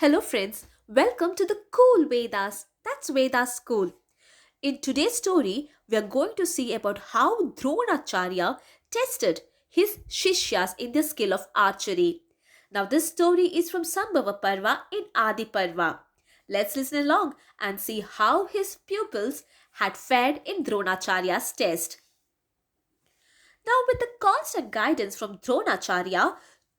Hello, friends. Welcome to the Cool Vedas. That's Vedas School. In today's story, we are going to see about how Dronacharya tested his Shishyas in the skill of archery. Now, this story is from Sambhava Parva in Adi Parva. Let's listen along and see how his pupils had fared in Dronacharya's test. Now, with the constant guidance from Dronacharya,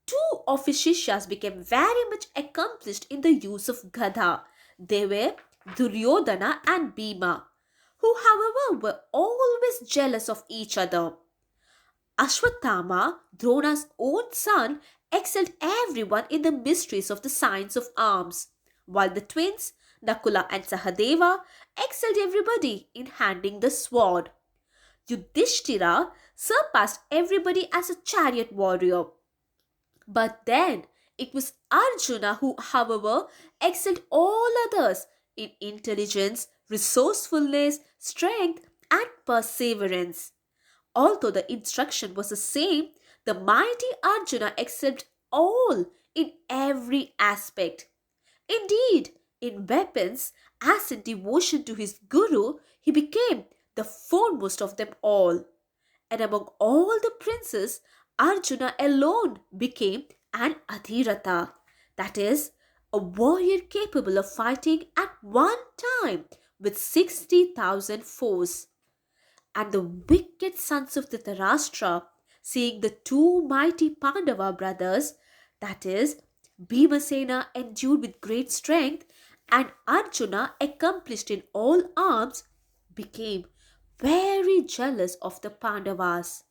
two of his Shishyas became very much accomplished in the use of Gada. They were Duryodhana and Bhima, who, however, were always jealous of each other. Ashwatthama, Drona's own son, excelled everyone in the mysteries of the science of arms, while the twins, Nakula and Sahadeva, excelled everybody in handling the sword. Yudhishthira surpassed everybody as a chariot warrior. But then it was Arjuna who, however, excelled all others in intelligence, resourcefulness, strength, and perseverance. Although the instruction was the same, the mighty Arjuna excelled all in every aspect. Indeed, in weapons, as in devotion to his Guru, he became the foremost of them all. And among all the princes, Arjuna alone became an Adhirata, that is, a warrior capable of fighting at one time with 60,000 foes. And the wicked sons of Dhritarashtra, seeing the two mighty Pandava brothers, that is, Bhimasena endued with great strength and Arjuna accomplished in all arms, became very jealous of the Pandavas.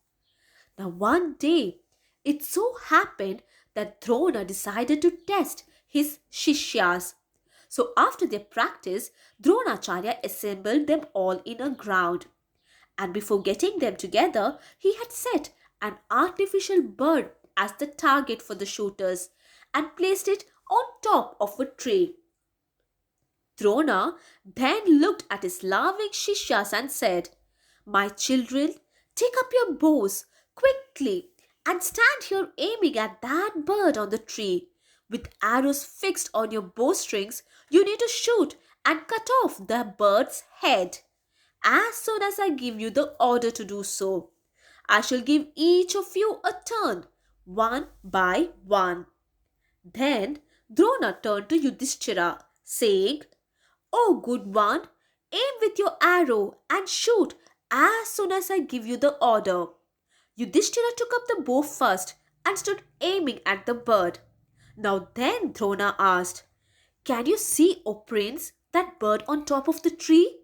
Now, one day, it so happened that Drona decided to test his Shishyas. So, after their practice, Dronacharya assembled them all in a ground. And before getting them together, he had set an artificial bird as the target for the shooters and placed it on top of a tree. Drona then looked at his loving Shishyas and said, "My children, take up your bows quickly and stand here aiming at that bird on the tree. With arrows fixed on your bowstrings, you need to shoot and cut off the bird's head. As soon as I give you the order to do so, I shall give each of you a turn, one by one." Then Drona turned to Yudhishthira, saying, "O good one, aim with your arrow and shoot as soon as I give you the order." Yudhishthira took up the bow first and stood aiming at the bird. Now then Drona asked, "Can you see, O prince, that bird on top of the tree?"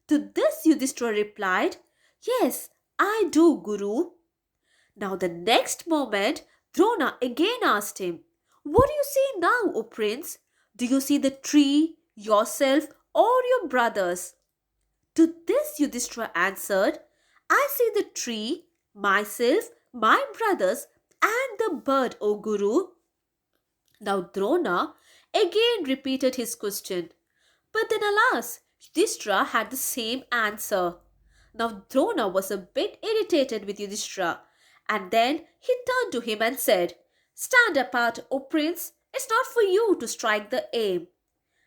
To this Yudhishthira replied, "Yes, I do, Guru." Now the next moment Drona again asked him, "What do you see now, O prince? Do you see the tree, yourself, or your brothers?" To this Yudhishthira answered, "I see the tree, myself, my brothers, and the bird, O Guru." Now Drona again repeated his question. But then alas, Yudhishthira had the same answer. Now Drona was a bit irritated with Yudhishthira, and then he turned to him and said, "Stand apart, O prince, it's not for you to strike the aim."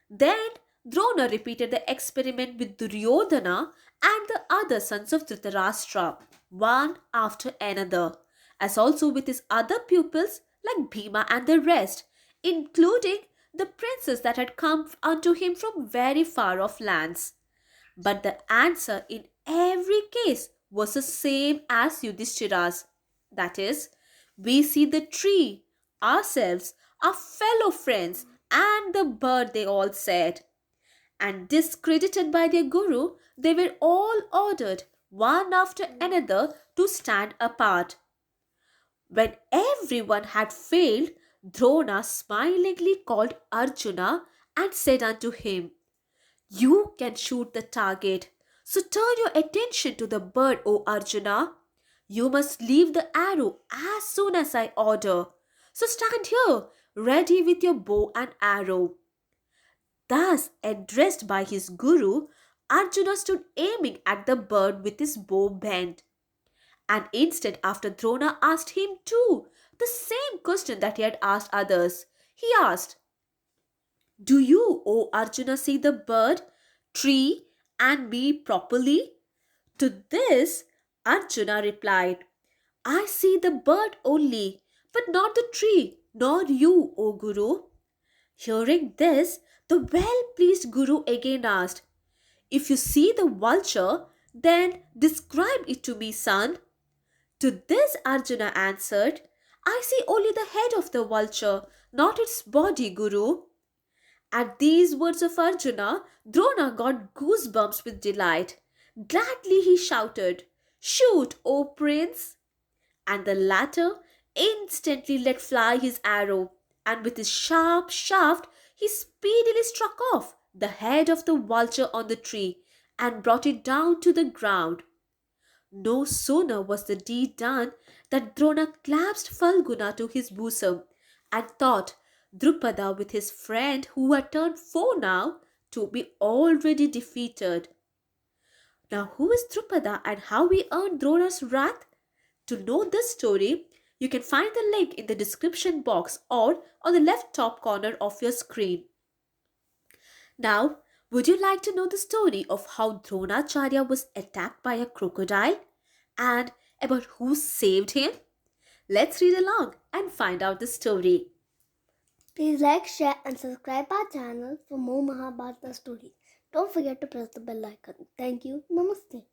Then Drona repeated the experiment with Duryodhana and the other sons of Dhritarashtra, one after another, as also with his other pupils like Bhima and the rest, including the princes that had come unto him from very far off lands. But the answer in every case was the same as Yudhishthira's. That is, we see the tree, ourselves, our fellow friends, and the bird, they all said. And discredited by their guru, they were all ordered, one after another, to stand apart. When everyone had failed, Drona smilingly called Arjuna and said unto him, "You can shoot the target, so turn your attention to the bird, O Arjuna. You must leave the arrow as soon as I order. So stand here, ready with your bow and arrow." Thus addressed by his guru, Arjuna stood aiming at the bird with his bow bent. And instead, after Drona asked him too the same question that he had asked others, he asked, Do you, O Arjuna, see the bird, tree, and me properly? To this, Arjuna replied, I see the bird only, but not the tree, nor you, O Guru. Hearing this, the well pleased Guru again asked, If you see the vulture, then describe it to me, son. To this, Arjuna answered, I see only the head of the vulture, not its body, Guru. At these words of Arjuna, Drona got goosebumps with delight. Gladly he shouted, Shoot, O prince! And the latter instantly let fly his arrow, and with his sharp shaft he speedily struck off the head of the vulture on the tree and brought it down to the ground. No sooner was the deed done than Drona clasped Falguna to his bosom and thought Drupada with his friend who had turned foe now to be already defeated. Now who is Drupada and how he earned Drona's wrath? To know this story, you can find the link in the description box or on the left top corner of your screen. Now, would you like to know the story of how Dronacharya was attacked by a crocodile and about who saved him? Let's read along and find out the story. Please like, share, and subscribe our channel for more Mahabharata stories. Don't forget to press the bell icon. Thank you. Namaste.